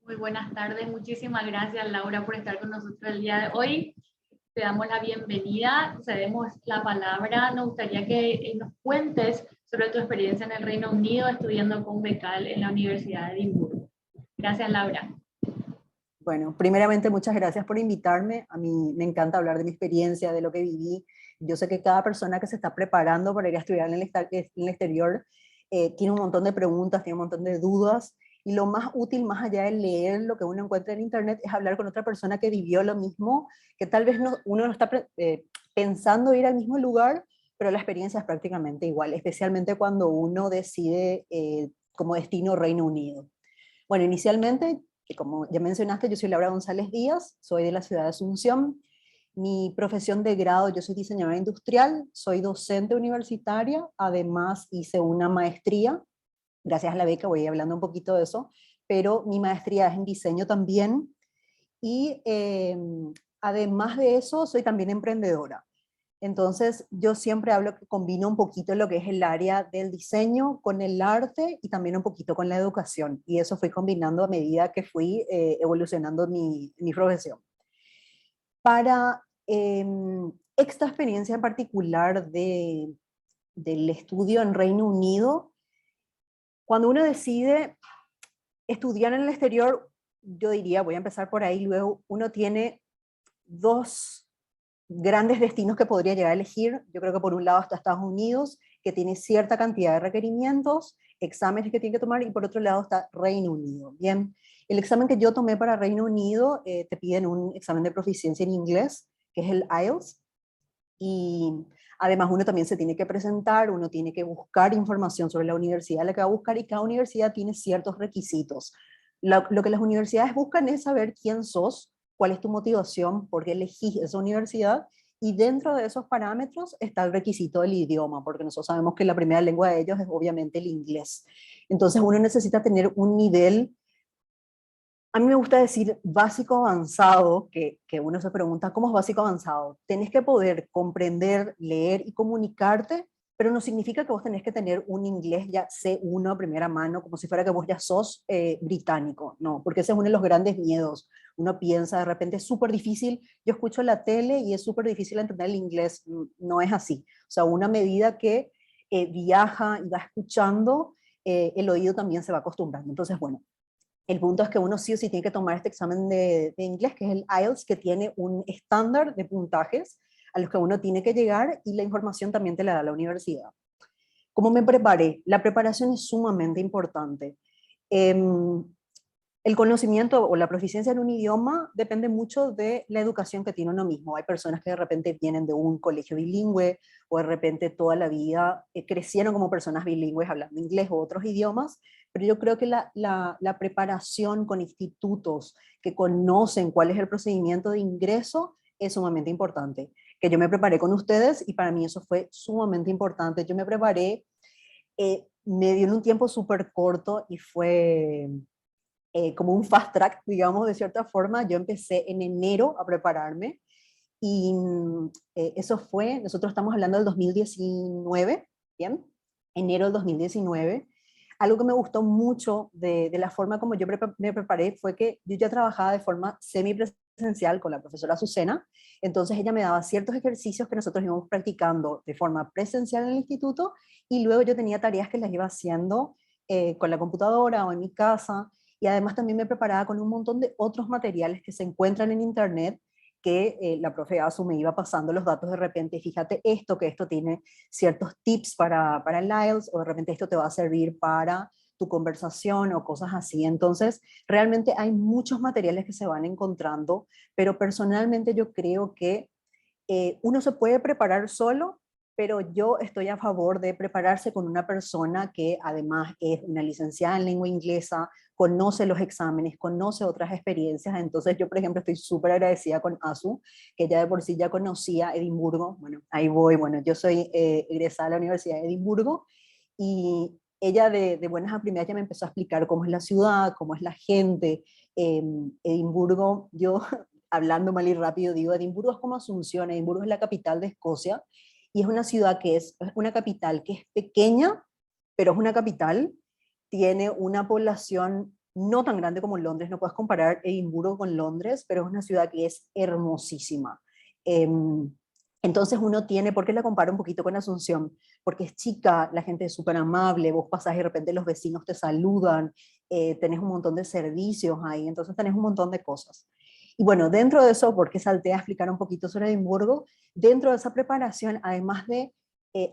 Muy buenas tardes, muchísimas gracias Laura por estar con nosotros el día de hoy. Te damos la bienvenida, cedemos la palabra. Nos gustaría que nos cuentes sobre tu experiencia en el Reino Unido estudiando con Becal en la Universidad de Edimburgo. Gracias Laura. Bueno, primeramente muchas gracias por invitarme. A mí me encanta hablar de mi experiencia, de lo que viví. Yo sé que cada persona que se está preparando para ir a estudiar en el exterior tiene un montón de preguntas, tiene un montón de dudas, y lo más útil, más allá de leer lo que uno encuentra en internet, es hablar con otra persona que vivió lo mismo, que tal vez uno no está pensando ir al mismo lugar, pero la experiencia es prácticamente igual, especialmente cuando uno decide como destino Reino Unido. Bueno, inicialmente, como ya mencionaste, yo soy Laura González Díaz, soy de la ciudad de Asunción. Mi profesión de grado, yo soy diseñadora industrial, soy docente universitaria, además hice una maestría, gracias a la beca, voy hablando un poquito de eso, pero mi maestría es en diseño también, y además de eso soy también emprendedora. Entonces, yo siempre hablo que combino un poquito lo que es el área del diseño con el arte y también un poquito con la educación. Y eso fui combinando a medida que fui evolucionando mi profesión. Para esta experiencia en particular del estudio en Reino Unido, cuando uno decide estudiar en el exterior, yo diría, voy a empezar por ahí, luego uno tiene dos grandes destinos que podría llegar a elegir. Yo creo que por un lado está Estados Unidos, que tiene cierta cantidad de requerimientos, exámenes que tiene que tomar, y por otro lado está Reino Unido. Bien, el examen que yo tomé para Reino Unido, te piden un examen de proficiencia en inglés, que es el IELTS, y además uno también se tiene que presentar, uno tiene que buscar información sobre la universidad a la que va a buscar, y cada universidad tiene ciertos requisitos. Lo que las universidades buscan es saber quién sos, cuál es tu motivación, por qué elegís esa universidad, y dentro de esos parámetros está el requisito del idioma, porque nosotros sabemos que la primera lengua de ellos es obviamente el inglés. Entonces uno necesita tener un nivel, a mí me gusta decir básico avanzado, que uno se pregunta, ¿cómo es básico avanzado? Tenés que poder comprender, leer y comunicarte, pero no significa que vos tenés que tener un inglés ya C1 a primera mano, como si fuera que vos ya sos británico, no, porque ese es uno de los grandes miedos. Uno piensa de repente es súper difícil, yo escucho la tele y es súper difícil entender el inglés, no es así. O sea, una medida que viaja y va escuchando, el oído también se va acostumbrando. Entonces, bueno, el punto es que uno sí o sí tiene que tomar este examen de inglés, que es el IELTS, que tiene un estándar de puntajes a los que uno tiene que llegar, y la información también te la da la universidad. ¿Cómo me preparé? La preparación es sumamente importante. Eh, el conocimiento o la proficiencia en un idioma depende mucho de la educación que tiene uno mismo. Hay personas que de repente vienen de un colegio bilingüe, o de repente toda la vida crecieron como personas bilingües hablando inglés o otros idiomas, pero yo creo que la preparación con institutos que conocen cuál es el procedimiento de ingreso es sumamente importante. Que yo me preparé con ustedes y para mí eso fue sumamente importante. Yo me preparé, me dio en un tiempo súper corto y fue como un fast track, digamos, de cierta forma. Yo empecé en enero a prepararme, y eso fue, nosotros estamos hablando del 2019, ¿bien? Enero del 2019. Algo que me gustó mucho de la forma como yo me preparé fue que yo ya trabajaba de forma semipresencial con la profesora Azucena. Entonces ella me daba ciertos ejercicios que nosotros íbamos practicando de forma presencial en el instituto, y luego yo tenía tareas que las iba haciendo con la computadora o en mi casa, y además también me preparaba con un montón de otros materiales que se encuentran en internet, que la profe Azu me iba pasando los datos de repente: fíjate esto, que esto tiene ciertos tips para el IELTS, o de repente esto te va a servir para tu conversación o cosas así. Entonces, realmente hay muchos materiales que se van encontrando, pero personalmente yo creo que uno se puede preparar solo, pero yo estoy a favor de prepararse con una persona que además es una licenciada en lengua inglesa, conoce los exámenes, conoce otras experiencias. Entonces yo, por ejemplo, estoy súper agradecida con Azu, que ya de por sí ya conocía Edimburgo. Bueno, ahí voy. Bueno, yo soy egresada de la Universidad de Edimburgo, y ella de buenas a primeras ya me empezó a explicar cómo es la ciudad, cómo es la gente. Edimburgo, yo hablando mal y rápido digo, Edimburgo es como Asunción. Edimburgo es la capital de Escocia, y es una ciudad que es una capital que es pequeña, pero es una capital, tiene una población no tan grande como Londres, no puedes comparar Edimburgo con Londres, pero es una ciudad que es hermosísima. Em, entonces uno tiene, ¿por qué la comparo un poquito con Asunción? Porque es chica, la gente es súper amable, vos pasás y de repente los vecinos te saludan, tenés un montón de servicios ahí, entonces tenés un montón de cosas. Y bueno, dentro de eso, porque salté a explicar un poquito sobre Edimburgo, dentro de esa preparación, además de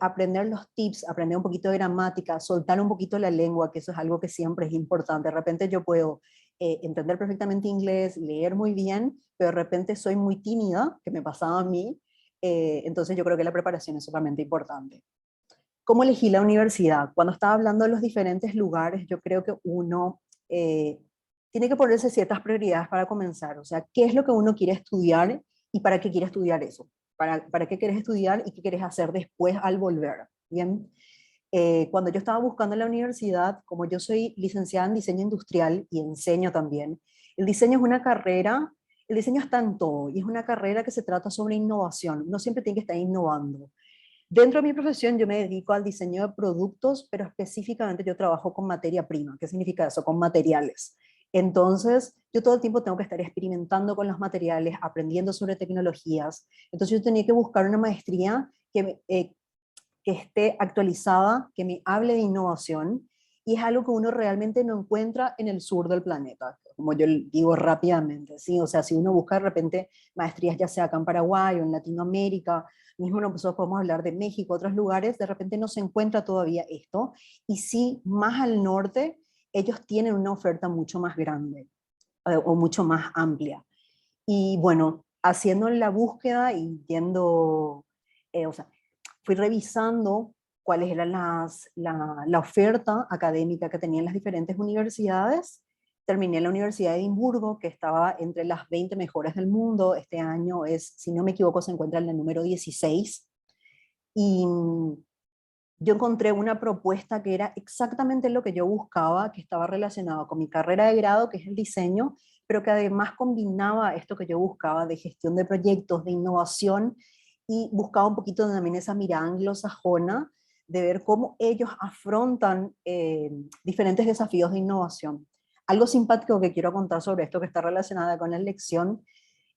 aprender los tips, aprender un poquito de gramática, soltar un poquito la lengua, que eso es algo que siempre es importante. De repente yo puedo entender perfectamente inglés, leer muy bien, pero de repente soy muy tímida, que me pasaba a mí, entonces yo creo que la preparación es sumamente importante. ¿Cómo elegí la universidad? Cuando estaba hablando de los diferentes lugares, yo creo que uno tiene que ponerse ciertas prioridades para comenzar. O sea, ¿qué es lo que uno quiere estudiar y para qué quiere estudiar eso? ¿Para qué quieres estudiar y qué quieres hacer después al volver? Bien. Cuando yo estaba buscando en la universidad, como yo soy licenciada en diseño industrial y enseño también, el diseño es una carrera, el diseño está en todo y es una carrera que se trata sobre innovación. Uno siempre tiene que estar innovando. Dentro de mi profesión yo me dedico al diseño de productos, pero específicamente yo trabajo con materia prima. ¿Qué significa eso? Con materiales. Entonces, yo todo el tiempo tengo que estar experimentando con los materiales, aprendiendo sobre tecnologías. Entonces, yo tenía que buscar una maestría que esté actualizada, que me hable de innovación, y es algo que uno realmente no encuentra en el sur del planeta, como yo digo rápidamente, ¿sí? O sea, si uno busca de repente maestrías ya sea acá en Paraguay o en Latinoamérica, mismo nosotros podemos hablar de México, otros lugares, de repente no se encuentra todavía esto, y sí, más al norte, ellos tienen una oferta mucho más grande o mucho más amplia. Y bueno, haciendo la búsqueda y yendo, o sea, fui revisando cuáles eran la oferta académica que tenían las diferentes universidades. Terminé en la Universidad de Edimburgo, que estaba entre las 20 mejores del mundo. Este año es, si no me equivoco, se encuentra en el número 16. Y yo encontré una propuesta que era exactamente lo que yo buscaba, que estaba relacionado con mi carrera de grado, que es el diseño, pero que además combinaba esto que yo buscaba de gestión de proyectos, de innovación, y buscaba un poquito también esa mirada anglosajona de ver cómo ellos afrontan diferentes desafíos de innovación. Algo simpático que quiero contar sobre esto que está relacionada con la elección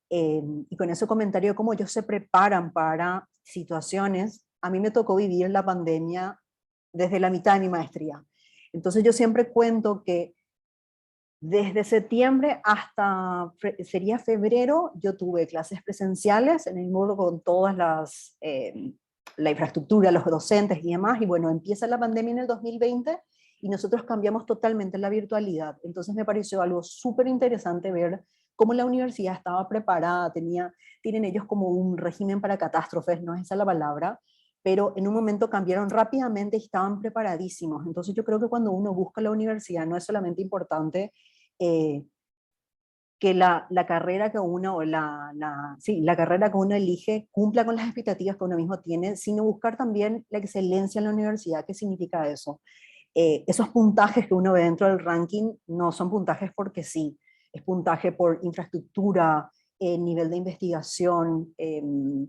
y con ese comentario de cómo ellos se preparan para situaciones. A mí me tocó vivir la pandemia desde la mitad de mi maestría. Entonces yo siempre cuento que desde septiembre hasta sería febrero, yo tuve clases presenciales en el módulo con todas la infraestructura, los docentes y demás, y bueno, empieza la pandemia en el 2020 y nosotros cambiamos totalmente la virtualidad. Entonces me pareció algo súper interesante ver cómo la universidad estaba preparada, tienen ellos como un régimen para catástrofes, no es esa la palabra, pero en un momento cambiaron rápidamente y estaban preparadísimos. Entonces yo creo que cuando uno busca la universidad no es solamente importante eh, que la carrera que uno, o sí, la carrera que uno elige cumpla con las expectativas que uno mismo tiene, sino buscar también la excelencia en la universidad. ¿Qué significa eso? Esos puntajes que uno ve dentro del ranking no son puntajes porque sí, es puntaje por infraestructura, nivel de investigación, el,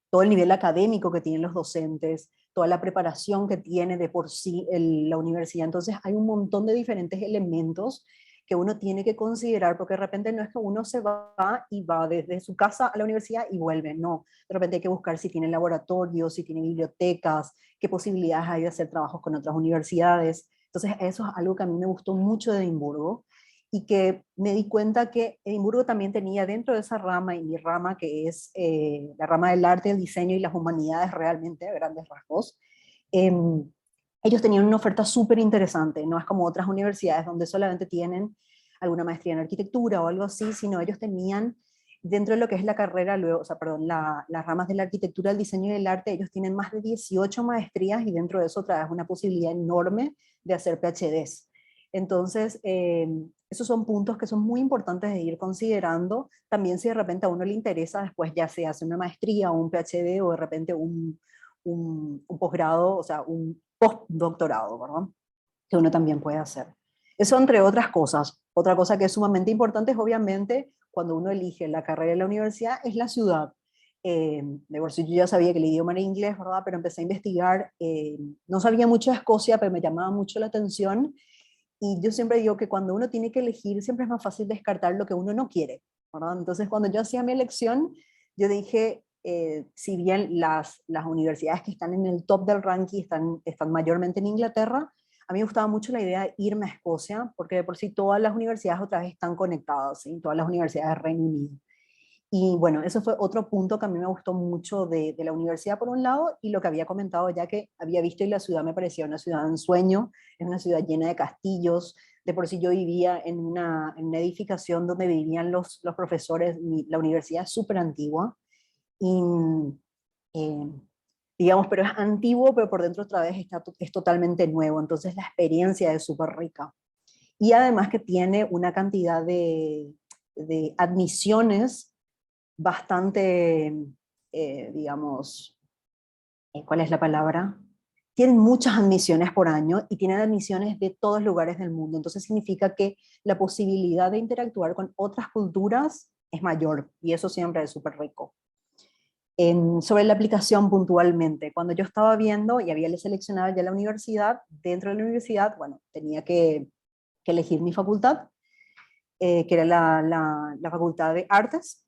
todo el nivel académico que tienen los docentes, toda la preparación que tiene de por sí la universidad. Entonces hay un montón de diferentes elementos que uno tiene que considerar, porque de repente no es que uno se va y va desde su casa a la universidad y vuelve, no. De repente hay que buscar si tiene laboratorios, si tiene bibliotecas, qué posibilidades hay de hacer trabajos con otras universidades. Entonces eso es algo que a mí me gustó mucho de Edimburgo y que me di cuenta que Edimburgo también tenía dentro de esa rama, y mi rama que es la rama del arte, el diseño y las humanidades realmente, a grandes rasgos, eh, ellos tenían una oferta súper interesante, no es como otras universidades donde solamente tienen alguna maestría en arquitectura o algo así, sino ellos tenían dentro de lo que es la carrera, luego, o sea, perdón, las ramas de la arquitectura, el diseño y el arte, ellos tienen más de 18 maestrías y dentro de eso traes una posibilidad enorme de hacer PhDs. Entonces, esos son puntos que son muy importantes de ir considerando. También si de repente a uno le interesa, después ya se hace una maestría o un PhD o de repente un posgrado, o sea, un postdoctorado, ¿verdad? Que uno también puede hacer. Eso entre otras cosas. Otra cosa que es sumamente importante es obviamente cuando uno elige la carrera de la universidad es la ciudad. De por sí yo ya sabía que el idioma era inglés, ¿verdad? Pero empecé a investigar. No sabía mucho de Escocia, pero me llamaba mucho la atención Y yo siempre digo que cuando uno tiene que elegir, siempre es más fácil descartar lo que uno no quiere, ¿verdad? Entonces, cuando yo hacía mi elección, yo dije, si bien las universidades que están en el top del ranking están mayormente en Inglaterra, a mí me gustaba mucho la idea de irme a Escocia, porque de por sí todas las universidades otra vez están conectadas, ¿sí? Todas las universidades del Reino Unido. Y bueno, eso fue otro punto que a mí me gustó mucho de la universidad por un lado, y lo que había comentado ya que había visto, y la ciudad me parecía una ciudad de ensueño, es una ciudad llena de castillos. De por sí yo vivía en una edificación donde vivían los profesores. La universidad es súper antigua, y eh, digamos, pero es antiguo, pero por dentro otra vez es totalmente nuevo, entonces la experiencia es súper rica. Y además que tiene una cantidad de admisiones bastante, digamos, ¿cuál es la palabra? Tienen muchas admisiones por año y tienen admisiones de todos lugares del mundo. Entonces significa que la posibilidad de interactuar con otras culturas es mayor, y eso siempre es súper rico. Sobre la aplicación puntualmente, cuando yo estaba viendo y había seleccionado ya la universidad, dentro de la universidad, bueno, tenía que elegir mi facultad, que era la Facultad de Artes,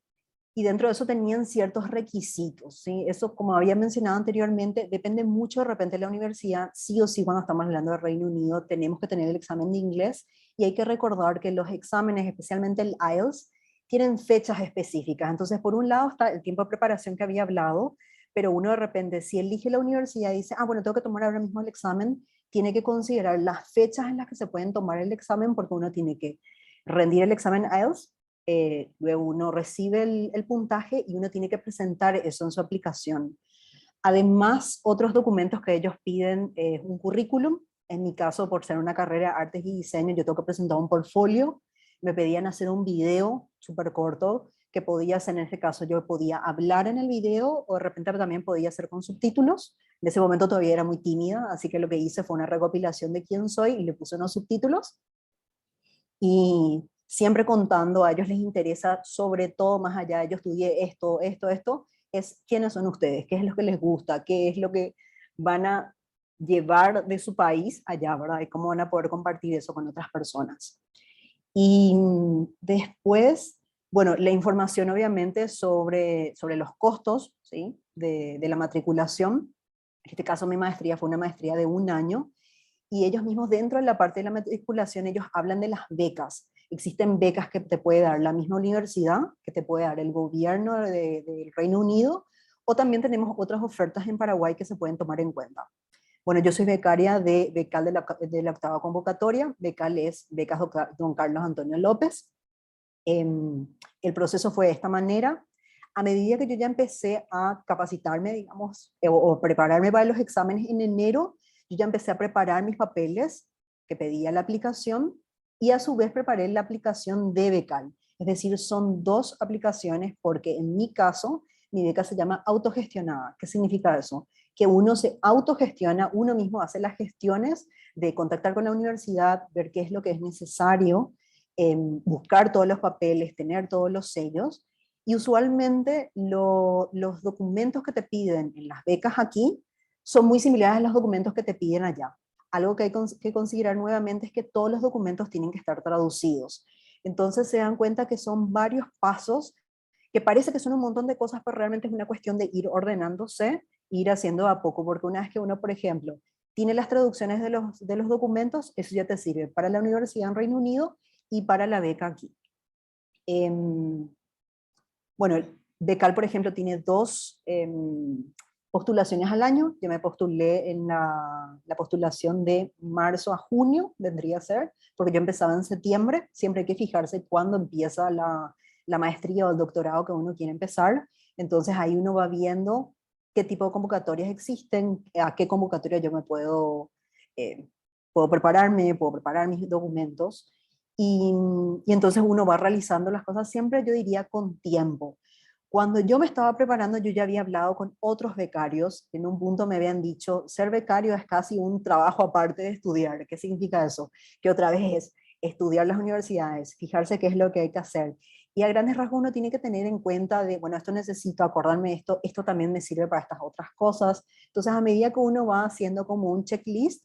y dentro de eso tenían ciertos requisitos, ¿sí? Eso, como había mencionado anteriormente, depende mucho de repente de la universidad. Sí o sí, cuando estamos hablando del Reino Unido, tenemos que tener el examen de inglés, y hay que recordar que los exámenes, especialmente el IELTS, tienen fechas específicas. Entonces, por un lado está el tiempo de preparación que había hablado, pero uno de repente, si elige la universidad y dice, ah, bueno, tengo que tomar ahora mismo el examen, tiene que considerar las fechas en las que se pueden tomar el examen, porque uno tiene que rendir el examen IELTS, luego uno recibe el puntaje y uno tiene que presentar eso en su aplicación. Además, otros documentos que ellos piden es un currículum. En mi caso, por ser una carrera de artes y diseño, yo tengo que presentar un portfolio. Me pedían hacer un video súper corto que podía hacer, en este caso yo podía hablar en el video, o de repente también podía hacer con subtítulos. En ese momento todavía era muy tímida, así que lo que hice fue una recopilación de quién soy y le puse unos subtítulos. Y siempre contando, a ellos les interesa sobre todo, más allá de yo estudié esto, es quiénes son ustedes, qué es lo que les gusta, qué es lo que van a llevar de su país allá, ¿verdad? Y cómo van a poder compartir eso con otras personas. Y después, bueno, la información obviamente sobre los costos, ¿sí? De la matriculación. En este caso mi maestría fue una maestría de un año, y ellos mismos dentro de la parte de la matriculación, ellos hablan de las becas. Existen becas que te puede dar la misma universidad, que te puede dar el gobierno del Reino Unido, o también tenemos otras ofertas en Paraguay que se pueden tomar en cuenta. Bueno, yo soy becaria de Becal de la octava convocatoria. Becal es Becas Don Carlos Antonio López. El proceso fue de esta manera. A medida que yo ya empecé a capacitarme, digamos, o prepararme para los exámenes en enero, yo ya empecé a preparar mis papeles que pedía la aplicación, y a su vez preparé la aplicación de Becal. Es decir, son dos aplicaciones, porque en mi caso, mi beca se llama autogestionada. ¿Qué significa eso? Que uno se autogestiona, uno mismo hace las gestiones de contactar con la universidad, ver qué es lo que es necesario, buscar todos los papeles, tener todos los sellos. Y usualmente los documentos que te piden en las becas aquí son muy similares a los documentos que te piden allá. Algo que hay que considerar nuevamente es que todos los documentos tienen que estar traducidos. Entonces se dan cuenta que son varios pasos, que parece que son un montón de cosas, pero realmente es una cuestión de ir ordenándose, ir haciendo a poco, porque una vez que uno, por ejemplo, tiene las traducciones de los documentos, eso ya te sirve para la universidad en Reino Unido y para la beca aquí. Bueno, el Becal, por ejemplo, tiene dos postulaciones al año. Yo me postulé en la postulación de marzo a junio, vendría a ser, porque yo empezaba en septiembre. Siempre hay que fijarse cuándo empieza la maestría o el doctorado que uno quiere empezar. Entonces ahí uno va viendo qué tipo de convocatorias existen, a qué convocatoria yo me puedo preparar mis documentos. Y entonces uno va realizando las cosas siempre, yo diría, con tiempo. Cuando yo me estaba preparando, yo ya había hablado con otros becarios, que en un punto me habían dicho, ser becario es casi un trabajo aparte de estudiar. ¿Qué significa eso? Que otra vez es estudiar las universidades, fijarse qué es lo que hay que hacer. Y a grandes rasgos uno tiene que tener en cuenta de, bueno, esto necesito acordarme de esto también me sirve para estas otras cosas. Entonces, a medida que uno va haciendo como un checklist,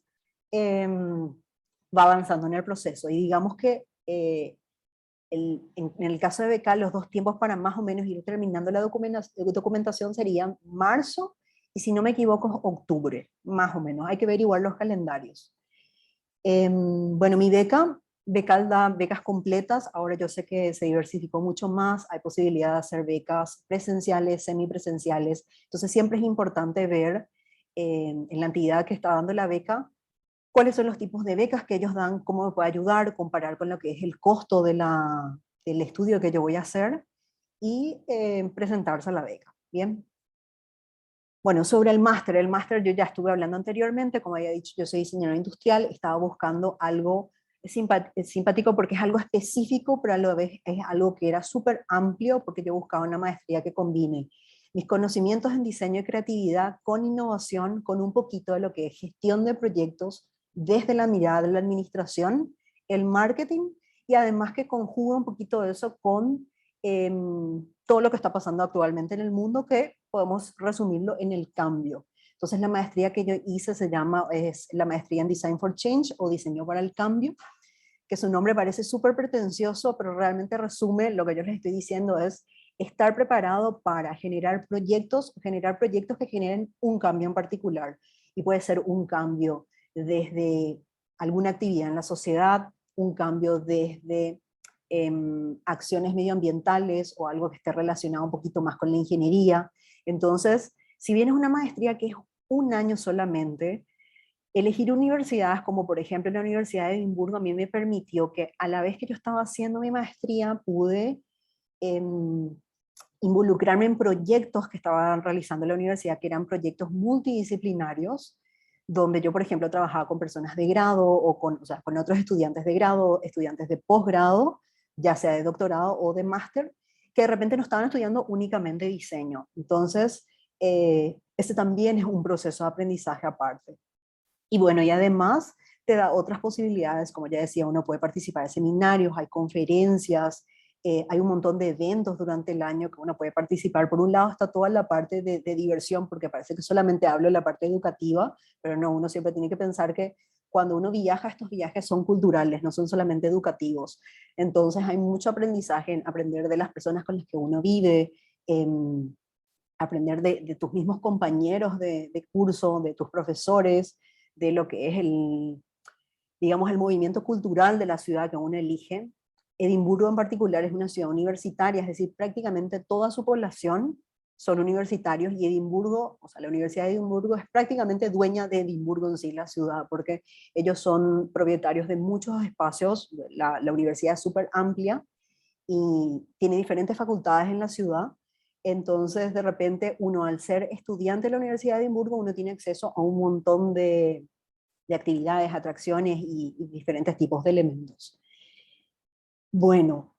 va avanzando en el proceso. Y digamos que en el caso de beca, los 2 tiempos para más o menos ir terminando la documentación serían marzo y, si no me equivoco, octubre, más o menos. Hay que ver igual los calendarios. Bueno, mi beca da becas completas. Ahora yo sé que se diversificó mucho más, hay posibilidad de hacer becas presenciales, semipresenciales. Entonces siempre es importante ver en la entidad que está dando la beca cuáles son los tipos de becas que ellos dan, cómo me puede ayudar, comparar con lo que es el costo del estudio que yo voy a hacer y presentarse a la beca. Bien. Bueno, sobre el máster yo ya estuve hablando anteriormente, como había dicho, yo soy diseñadora industrial, estaba buscando algo simpático porque es algo específico, pero a la vez es algo que era súper amplio, porque yo buscaba una maestría que combine mis conocimientos en diseño y creatividad con innovación, con un poquito de lo que es gestión de proyectos desde la mirada de la administración, el marketing, y además que conjuga un poquito de eso con todo lo que está pasando actualmente en el mundo, que podemos resumirlo en el cambio. Entonces la maestría que yo hice es la maestría en Design for Change o Diseño para el Cambio, que su nombre parece súper pretencioso, pero realmente resume lo que yo les estoy diciendo, es estar preparado para generar proyectos que generen un cambio en particular. Y puede ser un cambio desde alguna actividad en la sociedad, un cambio desde acciones medioambientales o algo que esté relacionado un poquito más con la ingeniería. Entonces, si bien es una maestría que es un año solamente, elegir universidades como por ejemplo la Universidad de Edimburgo a mí me permitió que, a la vez que yo estaba haciendo mi maestría, pude involucrarme en proyectos que estaban realizando la universidad, que eran proyectos multidisciplinarios, donde yo, por ejemplo, trabajaba con personas de grado o sea, con otros estudiantes de grado, estudiantes de posgrado, ya sea de doctorado o de máster, que de repente no estaban estudiando únicamente diseño. Entonces, ese también es un proceso de aprendizaje aparte. Y bueno, y además te da otras posibilidades, como ya decía, uno puede participar en seminarios, hay conferencias, hay un montón de eventos durante el año que uno puede participar. Por un lado está toda la parte de diversión, porque parece que solamente hablo de la parte educativa, pero no, uno siempre tiene que pensar que cuando uno viaja, estos viajes son culturales, no son solamente educativos. Entonces hay mucho aprendizaje en aprender de las personas con las que uno vive, aprender de tus mismos compañeros de curso, de tus profesores, de lo que es digamos, el movimiento cultural de la ciudad que uno elige. Edimburgo en particular es una ciudad universitaria, es decir, prácticamente toda su población son universitarios, y Edimburgo, o sea, la Universidad de Edimburgo es prácticamente dueña de Edimburgo en sí, la ciudad, porque ellos son propietarios de muchos espacios. La universidad es súper amplia y tiene diferentes facultades en la ciudad. Entonces, de repente, uno, al ser estudiante de la Universidad de Edimburgo, uno tiene acceso a un montón de actividades, atracciones y diferentes tipos de elementos. Bueno,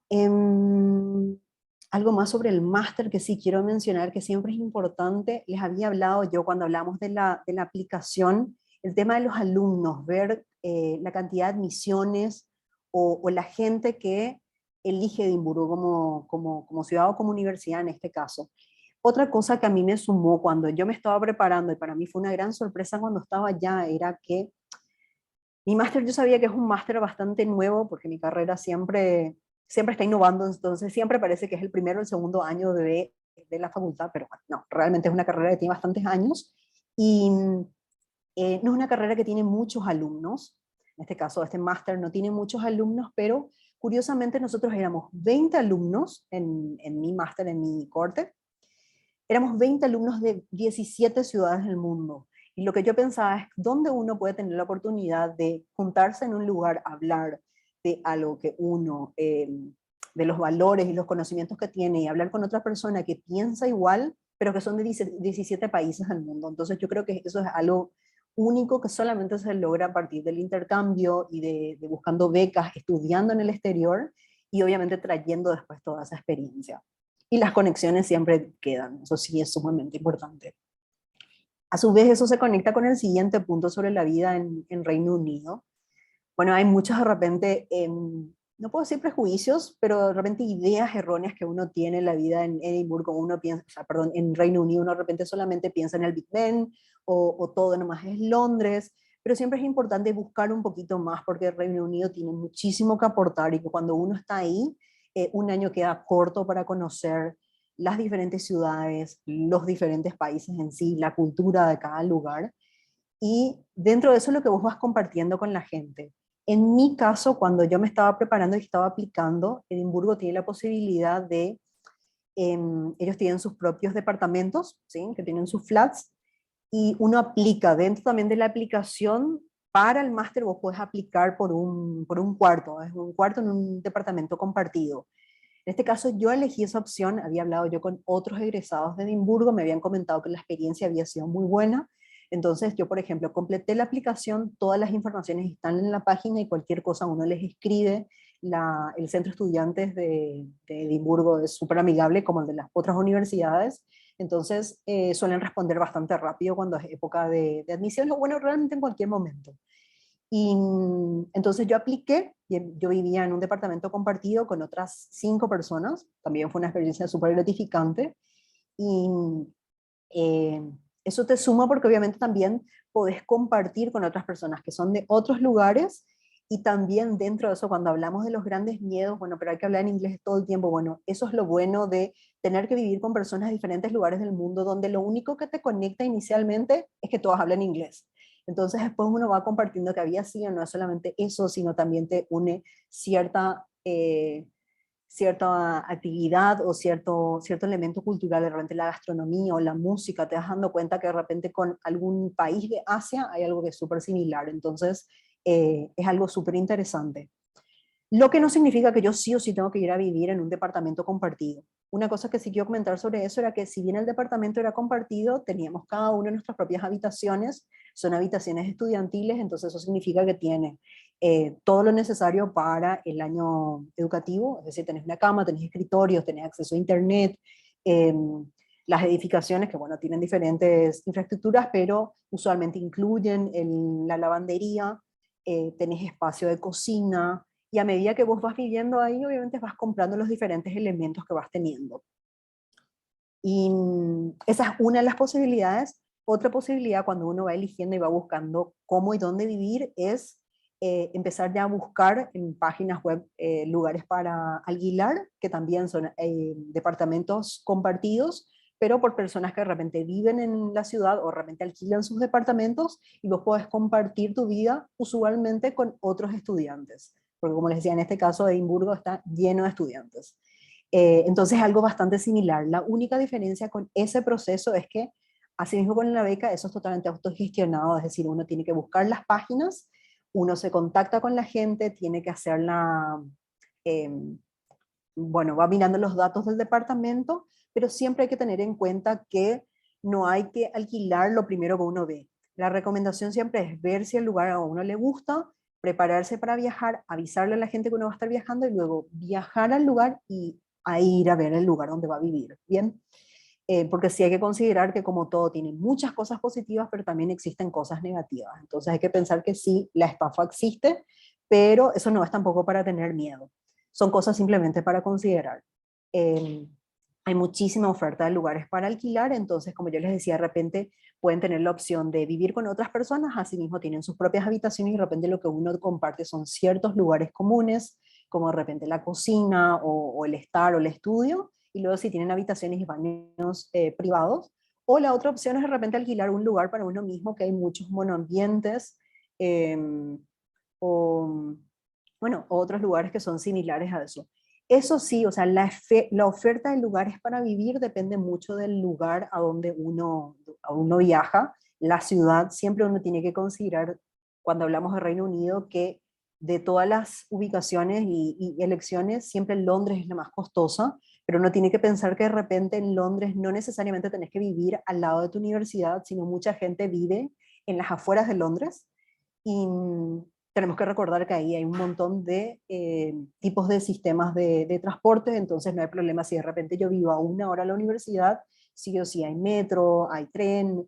algo más sobre el máster que sí quiero mencionar, que siempre es importante. Les había hablado yo cuando hablamos de la aplicación, el tema de los alumnos, ver la cantidad de admisiones o la gente que elige Edimburgo como ciudad o como universidad en este caso. Otra cosa que a mí me sumó cuando yo me estaba preparando, y para mí fue una gran sorpresa cuando estaba allá, era que mi máster, yo sabía que es un máster bastante nuevo, porque mi carrera siempre está innovando, entonces siempre parece que es el primero o el segundo año de la facultad, pero bueno, no, realmente es una carrera que tiene bastantes años, y no es una carrera que tiene muchos alumnos. En este caso, este máster no tiene muchos alumnos, pero curiosamente nosotros éramos 20 alumnos en mi máster, en mi corte. Éramos 20 alumnos de 17 ciudades del mundo. Y lo que yo pensaba es dónde uno puede tener la oportunidad de juntarse en un lugar, hablar de algo que uno, de los valores y los conocimientos que tiene, y hablar con otra persona que piensa igual, pero que son de 17 países del mundo. Entonces yo creo que eso es algo único que solamente se logra a partir del intercambio y de buscando becas, estudiando en el exterior y obviamente trayendo después toda esa experiencia. Y las conexiones siempre quedan, eso sí es sumamente importante. A su vez, eso se conecta con el siguiente punto sobre la vida en Reino Unido. Bueno, hay muchos de repente, no puedo decir prejuicios, pero de repente ideas erróneas que uno tiene en la vida en Edimburgo. Uno piensa, o sea, perdón, en Reino Unido uno de repente solamente piensa en el Big Ben, o todo nomás es Londres, pero siempre es importante buscar un poquito más porque el Reino Unido tiene muchísimo que aportar y que cuando uno está ahí, un año queda corto para conocer las diferentes ciudades, los diferentes países en sí, la cultura de cada lugar. Y dentro de eso lo que vos vas compartiendo con la gente. En mi caso, cuando yo me estaba preparando y estaba aplicando, Edimburgo tiene la posibilidad de, ellos tienen sus propios departamentos, ¿sí? Que tienen sus flats, y uno aplica dentro también de la aplicación. Para el máster vos podés aplicar por un cuarto, es un cuarto en un departamento compartido. En este caso yo elegí esa opción, había hablado yo con otros egresados de Edimburgo, me habían comentado que la experiencia había sido muy buena, entonces yo, por ejemplo, completé la aplicación, todas las informaciones están en la página y cualquier cosa uno les escribe. El centro de estudiantes de Edimburgo es súper amigable como el de las otras universidades, entonces suelen responder bastante rápido cuando es época de admisión, o bueno, realmente en cualquier momento. Y entonces yo apliqué, yo vivía en un departamento compartido con otras 5 personas, también fue una experiencia súper gratificante, y eh, eso te suma porque obviamente también podés compartir con otras personas que son de otros lugares, y también dentro de eso, cuando hablamos de los grandes miedos, bueno, pero hay que hablar en inglés todo el tiempo, bueno, eso es lo bueno de tener que vivir con personas de diferentes lugares del mundo, donde lo único que te conecta inicialmente es que todos hablan inglés. Entonces después uno va compartiendo que había sido, no es solamente eso, sino también te une cierta actividad o cierto elemento cultural, de repente la gastronomía o la música, te vas dando cuenta que de repente con algún país de Asia hay algo que es súper similar, entonces es algo súper interesante. Lo que no significa que yo sí o sí tengo que ir a vivir en un departamento compartido. Una cosa que sí quiero comentar sobre eso era que si bien el departamento era compartido, teníamos cada uno nuestras propias habitaciones, son habitaciones estudiantiles, entonces eso significa que tiene todo lo necesario para el año educativo, es decir, tenés una cama, tenés escritorios, tenés acceso a internet, eh, las edificaciones que bueno, tienen diferentes infraestructuras, pero usualmente incluyen la lavandería, tenés espacio de cocina, y a medida que vos vas viviendo ahí, obviamente vas comprando los diferentes elementos que vas teniendo. Y esa es una de las posibilidades. Otra posibilidad cuando uno va eligiendo y va buscando cómo y dónde vivir es empezar ya a buscar en páginas web lugares para alquilar, que también son departamentos compartidos, pero por personas que de repente viven en la ciudad o de repente alquilan sus departamentos, y vos podés compartir tu vida usualmente con otros estudiantes. Porque como les decía, en este caso Edimburgo está lleno de estudiantes. Entonces es algo bastante similar. La única diferencia con ese proceso es que, así mismo con la beca, eso es totalmente autogestionado, es decir, uno tiene que buscar las páginas, uno se contacta con la gente, tiene que hacerla, eh, bueno, va mirando los datos del departamento, pero siempre hay que tener en cuenta que no hay que alquilar lo primero que uno ve. La recomendación siempre es ver si el lugar a uno le gusta, prepararse para viajar, avisarle a la gente que uno va a estar viajando y luego viajar al lugar y a ir a ver el lugar donde va a vivir. Bien, porque sí hay que considerar que como todo tiene muchas cosas positivas, pero también existen cosas negativas. Entonces hay que pensar que sí, la estafa existe, pero eso no es tampoco para tener miedo. Son cosas simplemente para considerar. Eh, Hay muchísima oferta de lugares para alquilar, entonces como yo les decía, de repente pueden tener la opción de vivir con otras personas, asimismo tienen sus propias habitaciones y de repente lo que uno comparte son ciertos lugares comunes, como de repente la cocina o el estar o el estudio, y luego si tienen habitaciones y baños privados. O la otra opción es de repente alquilar un lugar para uno mismo, que hay muchos monoambientes, eh, o bueno, otros lugares que son similares a eso. Eso sí, o sea, la oferta de lugares para vivir depende mucho del lugar a uno viaja. La ciudad, siempre uno tiene que considerar, cuando hablamos de Reino Unido, que de todas las ubicaciones y elecciones, siempre Londres es la más costosa, pero uno tiene que pensar que de repente en Londres no necesariamente tenés que vivir al lado de tu universidad, sino mucha gente vive en las afueras de Londres, y tenemos que recordar que ahí hay un montón de tipos de sistemas de transporte, entonces no hay problema si de repente yo vivo a 1 hora a la universidad, sí o sí hay metro, hay tren,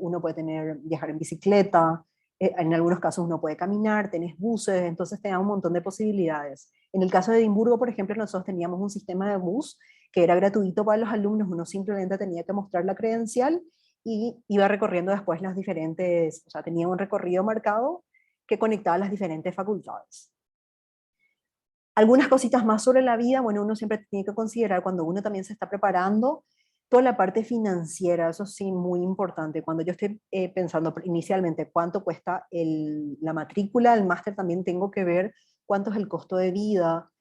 uno puede viajar en bicicleta, en algunos casos uno puede caminar, tenés buses, entonces te da un montón de posibilidades. En el caso de Edimburgo, por ejemplo, nosotros teníamos un sistema de bus que era gratuito para los alumnos, uno simplemente tenía que mostrar la credencial y iba recorriendo después las diferentes, o sea, tenía un recorrido marcado que conectaba las diferentes facultades. Algunas cositas más sobre la vida, bueno, uno siempre tiene que considerar cuando uno también se está preparando, toda la parte financiera, eso sí, muy importante. Cuando yo estoy pensando inicialmente cuánto cuesta la matrícula, el máster, también tengo que ver cuánto es el costo de vida,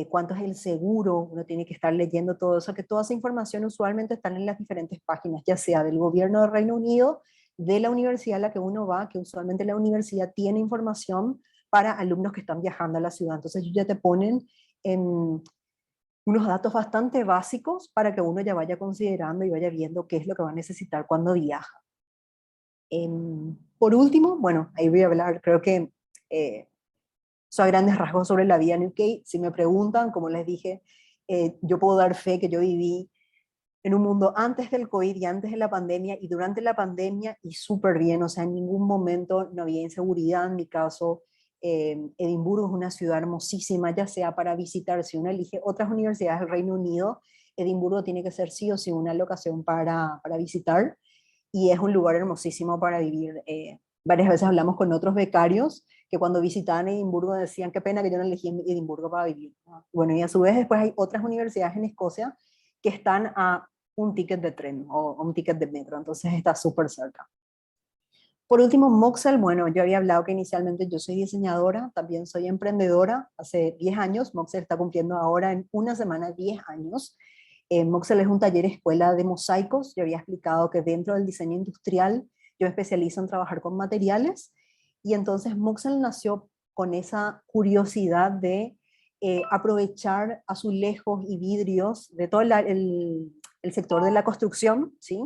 cuánto es el seguro, uno tiene que estar leyendo todo eso, que toda esa información usualmente están en las diferentes páginas, ya sea del gobierno del Reino Unido, de la universidad a la que uno va, que usualmente la universidad tiene información para alumnos que están viajando a la ciudad. Entonces ya te ponen en unos datos bastante básicos para que uno ya vaya considerando y vaya viendo qué es lo que va a necesitar cuando viaja. Por último, bueno, ahí voy a hablar, creo que son grandes rasgos sobre la vida en UK. Si me preguntan, como les dije, yo puedo dar fe que yo viví en un mundo antes del COVID y antes de la pandemia y durante la pandemia y súper bien, o sea, en ningún momento no había inseguridad en mi caso. Edimburgo es una ciudad hermosísima, ya sea para visitar, si uno elige otras universidades del Reino Unido, Edimburgo tiene que ser sí o sí una locación para visitar y es un lugar hermosísimo para vivir. Varias veces hablamos con otros becarios que cuando visitaban Edimburgo decían qué pena que yo no elegí Edimburgo para vivir, ¿no? Bueno, y a su vez después hay otras universidades en Escocia que están a un ticket de tren o un ticket de metro, entonces está súper cerca. Por último, Moxel, bueno, yo había hablado que inicialmente yo soy diseñadora, también soy emprendedora, hace 10 años, Moxel está cumpliendo ahora en una semana 10 años. Moxel es un taller escuela de mosaicos, yo había explicado que dentro del diseño industrial yo me especializo en trabajar con materiales, y entonces Moxel nació con esa curiosidad de aprovechar azulejos y vidrios de todo el sector de la construcción, ¿sí?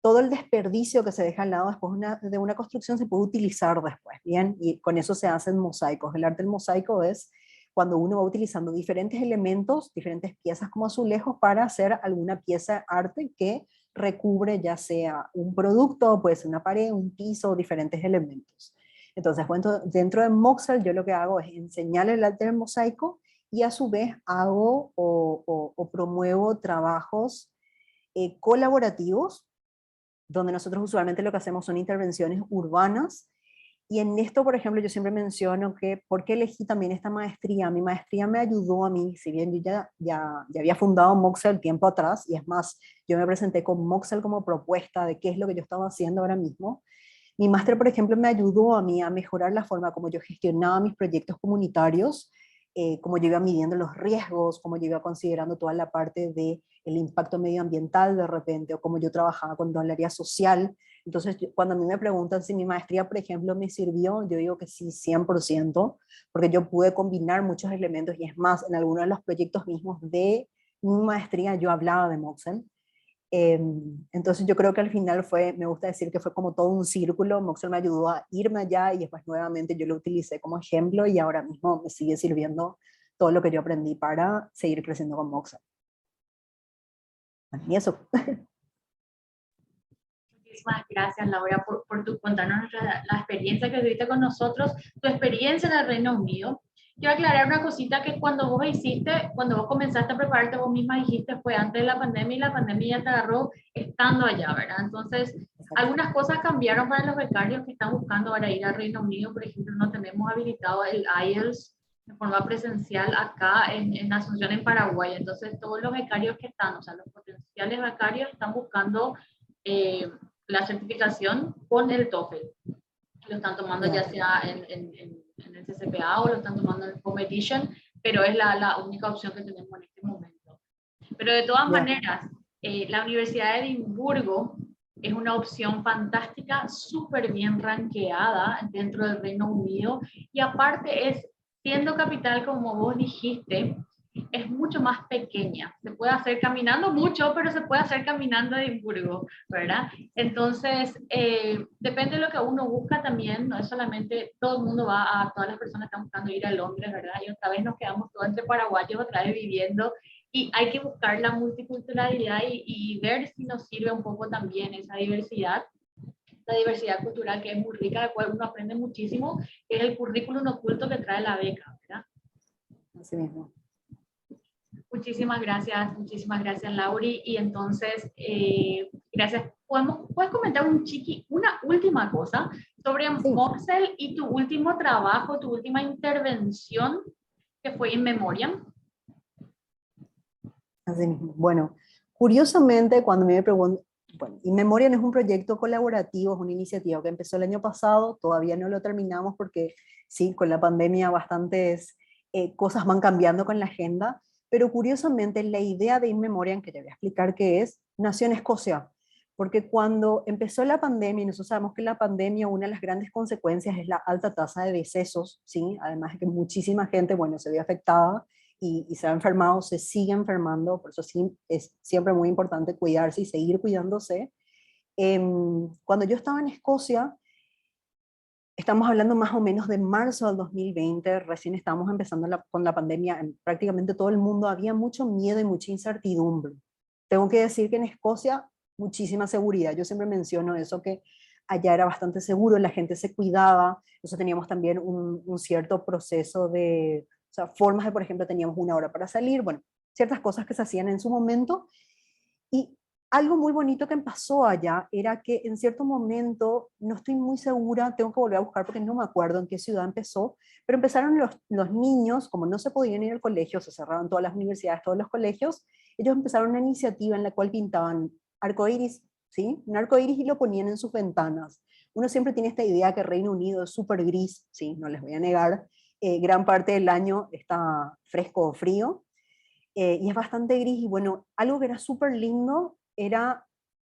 Todo el desperdicio que se deja al lado después de una construcción se puede utilizar después, ¿bien? Y con eso se hacen mosaicos. El arte del mosaico es cuando uno va utilizando diferentes elementos, diferentes piezas como azulejos para hacer alguna pieza de arte que recubre ya sea un producto, puede ser una pared, un piso, diferentes elementos. Entonces, bueno, dentro de Moxel yo lo que hago es enseñar el arte del mosaico y a su vez hago o promuevo trabajos colaborativos donde nosotros usualmente lo que hacemos son intervenciones urbanas. Y en esto, por ejemplo, yo siempre menciono que, ¿por qué elegí también esta maestría? Mi maestría me ayudó a mí, si bien yo ya había fundado Moxel tiempo atrás, y es más, yo me presenté con Moxel como propuesta de qué es lo que yo estaba haciendo ahora mismo. Mi máster, por ejemplo, me ayudó a mí a mejorar la forma como yo gestionaba mis proyectos comunitarios, cómo yo iba midiendo los riesgos, cómo yo iba considerando toda la parte del impacto medioambiental de repente, o cómo yo trabajaba con el área social. Entonces, cuando a mí me preguntan si mi maestría, por ejemplo, me sirvió, yo digo que sí, 100%, porque yo pude combinar muchos elementos, y es más, en algunos de los proyectos mismos de mi maestría yo hablaba de Moxel. Entonces yo creo que al final me gusta decir que fue como todo un círculo. Moxel me ayudó a irme allá y después nuevamente yo lo utilicé como ejemplo y ahora mismo me sigue sirviendo todo lo que yo aprendí para seguir creciendo con Moxel. Y eso. Muchísimas gracias, Laura, por contarnos la experiencia que tuviste con nosotros, tu experiencia en el Reino Unido. Quiero aclarar una cosita que cuando vos comenzaste a prepararte, vos misma dijiste fue antes de la pandemia y la pandemia ya te agarró estando allá, ¿verdad? Entonces, algunas cosas cambiaron para los becarios que están buscando ahora ir al Reino Unido. Por ejemplo, no tenemos habilitado el IELTS de forma presencial acá en Asunción, en Paraguay. Entonces, todos los becarios que están, o sea, los potenciales becarios están buscando la certificación con el TOEFL. Lo están tomando ya sea en el CCPA o lo están tomando en el Competition, pero es la única opción que tenemos en este momento. Pero de todas maneras, la Universidad de Edimburgo es una opción fantástica, súper bien rankeada dentro del Reino Unido, y aparte siendo capital, como vos dijiste, es mucho más pequeña. Se puede hacer caminando mucho, pero se puede hacer caminando a Edimburgo, ¿verdad? Entonces, depende de lo que uno busca también, no es solamente todo el mundo todas las personas están buscando ir a Londres, ¿verdad? Y otra vez nos quedamos todos entre paraguayos, otra vez viviendo, y hay que buscar la multiculturalidad y ver si nos sirve un poco también esa diversidad. La diversidad cultural que es muy rica, de cual uno aprende muchísimo, que es el currículum oculto que trae la beca, ¿verdad? Así mismo. muchísimas gracias, Lauri. Y entonces, gracias. ¿Puedes comentar una última cosa sobre Sí, Moxel y tu último trabajo, tu última intervención que fue In Memoriam? así mismo. Bueno, curiosamente, cuando me preguntan, bueno, In Memoriam es un proyecto colaborativo, es una iniciativa que empezó el año pasado, todavía no lo terminamos porque sí, con la pandemia bastantes cosas van cambiando con la agenda, pero curiosamente la idea de In Memoriam, que te voy a explicar qué es, nació en Escocia, porque cuando empezó la pandemia, y nosotros sabemos que la pandemia, una de las grandes consecuencias es la alta tasa de decesos, ¿sí? Además de que muchísima gente, bueno, se ve afectada, y se ha enfermado, se sigue enfermando, por eso sí es siempre muy importante cuidarse y seguir cuidándose. Cuando yo estaba en Escocia, estamos hablando más o menos de marzo del 2020, recién estábamos empezando con la pandemia, en prácticamente todo el mundo había mucho miedo y mucha incertidumbre. Tengo que decir que en Escocia muchísima seguridad, yo siempre menciono eso, que allá era bastante seguro, la gente se cuidaba, nosotros teníamos también un cierto proceso de, o sea, formas de, por ejemplo, teníamos una hora para salir, bueno, ciertas cosas que se hacían en su momento, y algo muy bonito que pasó allá era que en cierto momento, no estoy muy segura, tengo que volver a buscar porque no me acuerdo en qué ciudad empezó, pero empezaron los niños, como no se podían ir al colegio, se cerraron todas las universidades, todos los colegios, ellos empezaron una iniciativa en la cual pintaban arcoíris, ¿sí? Un arcoíris y lo ponían en sus ventanas. Uno siempre tiene esta idea que Reino Unido es súper gris, ¿sí? No les voy a negar, gran parte del año está fresco o frío, y es bastante gris, y bueno, algo que era súper lindo era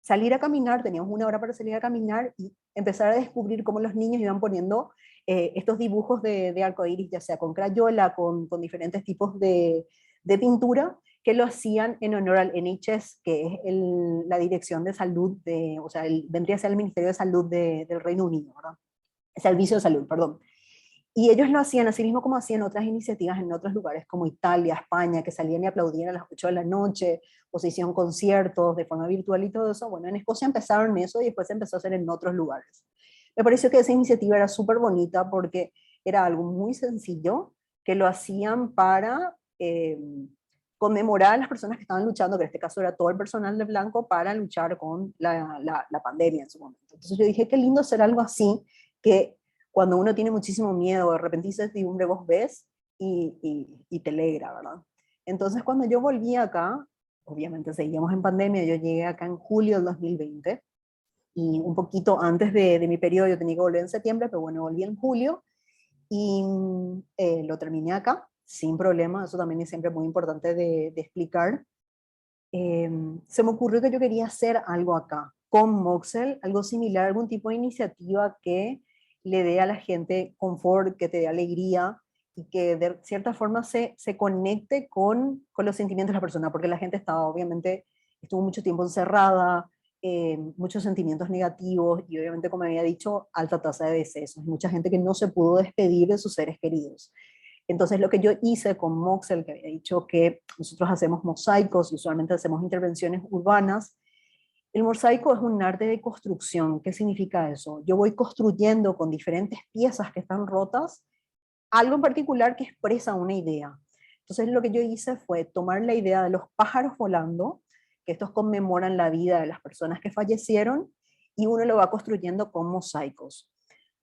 salir a caminar, teníamos una hora para salir a caminar y empezar a descubrir cómo los niños iban poniendo estos dibujos de arcoíris, ya sea con crayola, con diferentes tipos de pintura, que lo hacían en honor al NHS, que es la Dirección de Salud, o sea, vendría a ser el Ministerio de Salud del Reino Unido, ¿verdad? El Servicio de Salud, perdón. Y ellos lo hacían así mismo como hacían otras iniciativas en otros lugares como Italia, España, que salían y aplaudían a las 8 de la noche, o se hicieron conciertos de forma virtual y todo eso. Bueno, en Escocia empezaron eso y después se empezó a hacer en otros lugares. Me pareció que esa iniciativa era súper bonita porque era algo muy sencillo, que lo hacían para conmemorar a las personas que estaban luchando, que en este caso era todo el personal de blanco, para luchar con la pandemia en su momento. Entonces yo dije, qué lindo hacer algo así, que cuando uno tiene muchísimo miedo, de repente incertidumbre, vos ves y te alegra, ¿verdad? Entonces cuando yo volví acá, obviamente seguíamos en pandemia, yo llegué acá en julio del 2020, y un poquito antes de mi periodo, yo tenía que volver en septiembre, pero bueno, volví en julio, y lo terminé acá, sin problema, eso también es siempre muy importante de explicar. Eh, Se me ocurrió que yo quería hacer algo acá, con Moxel, algo similar, algún tipo de iniciativa que le dé a la gente confort, que te dé alegría y que de cierta forma se conecte con los sentimientos de la persona, porque la gente estaba, obviamente, estuvo mucho tiempo encerrada, muchos sentimientos negativos y obviamente, como había dicho, alta tasa de decesos, mucha gente que no se pudo despedir de sus seres queridos. Entonces lo que yo hice con Moxel, que había dicho que nosotros hacemos mosaicos y usualmente hacemos intervenciones urbanas, el mosaico es un arte de construcción. ¿Qué significa eso? Yo voy construyendo con diferentes piezas que están rotas algo en particular que expresa una idea. Entonces lo que yo hice fue tomar la idea de los pájaros volando, que estos conmemoran la vida de las personas que fallecieron, y uno lo va construyendo con mosaicos.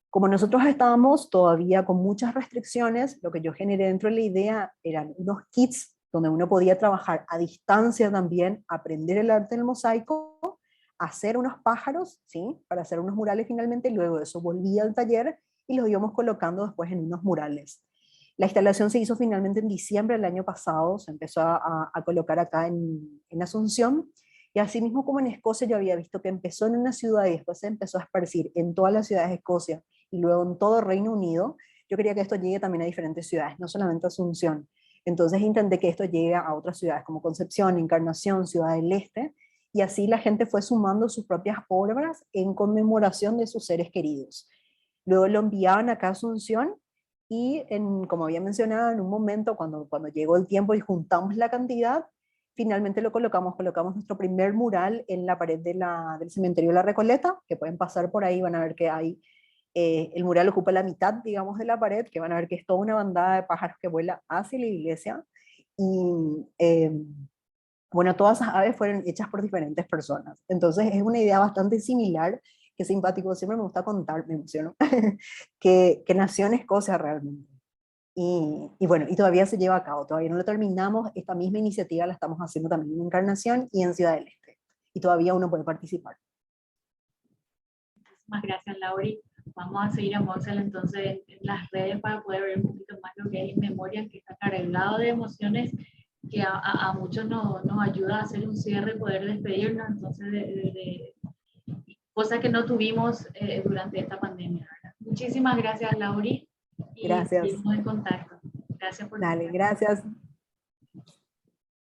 Como nosotros estábamos todavía con muchas restricciones, lo que yo generé dentro de la idea eran unos kits donde uno podía trabajar a distancia también, aprender el arte del mosaico, hacer unos pájaros, ¿sí? Para hacer unos murales finalmente, y luego de eso volvía al taller y los íbamos colocando después en unos murales. La instalación se hizo finalmente en diciembre del año pasado, se empezó a colocar acá en Asunción, y así mismo como en Escocia yo había visto que empezó en una ciudad y después se empezó a esparcir en todas las ciudades de Escocia, y luego en todo Reino Unido, yo quería que esto llegue también a diferentes ciudades, no solamente a Asunción. Entonces intenté que esto llegue a otras ciudades como Concepción, Encarnación, Ciudad del Este, y así la gente fue sumando sus propias obras en conmemoración de sus seres queridos. Luego lo enviaban acá a Asunción y, como había mencionado, en un momento cuando llegó el tiempo y juntamos la cantidad, finalmente lo colocamos nuestro primer mural en la pared del cementerio de La Recoleta, que pueden pasar por ahí, van a ver que hay el mural ocupa la mitad, digamos, de la pared, que van a ver que es toda una bandada de pájaros que vuela hacia la iglesia, Y bueno, todas esas aves fueron hechas por diferentes personas. Entonces es una idea bastante similar, que simpático, siempre me gusta contar, me emociono, que nació en Escocia realmente. Y bueno, y todavía se lleva a cabo, todavía no lo terminamos, esta misma iniciativa la estamos haciendo también en Encarnación y en Ciudad del Este, y todavía uno puede participar. Muchísimas gracias, Lauri. Vamos a seguir a Moxel entonces en las redes para poder ver un poquito más lo que es Memoria, que está cargado de emociones, que a muchos nos ayuda a hacer un cierre, poder despedirnos entonces de cosas que no tuvimos durante esta pandemia, ¿verdad? Muchísimas gracias, Lauri, y Gracias. seguimos en contacto. Gracias por tu Dale, tiempo. gracias.